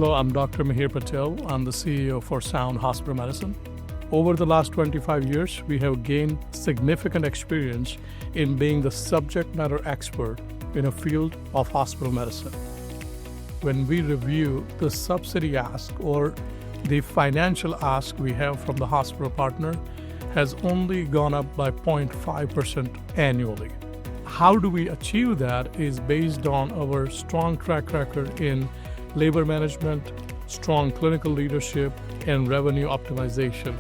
Hello, I'm Dr. Mihir Patel. I'm the CEO for Sound Hospital Medicine. Over the last 25 years, we have gained significant experience in being the subject matter expert in a field of hospital medicine. When we review the subsidy ask or the financial ask we have from the hospital partner has only gone up by 0.5% annually. How do we achieve that is based on our strong track record in labor management, strong clinical leadership, and revenue optimization.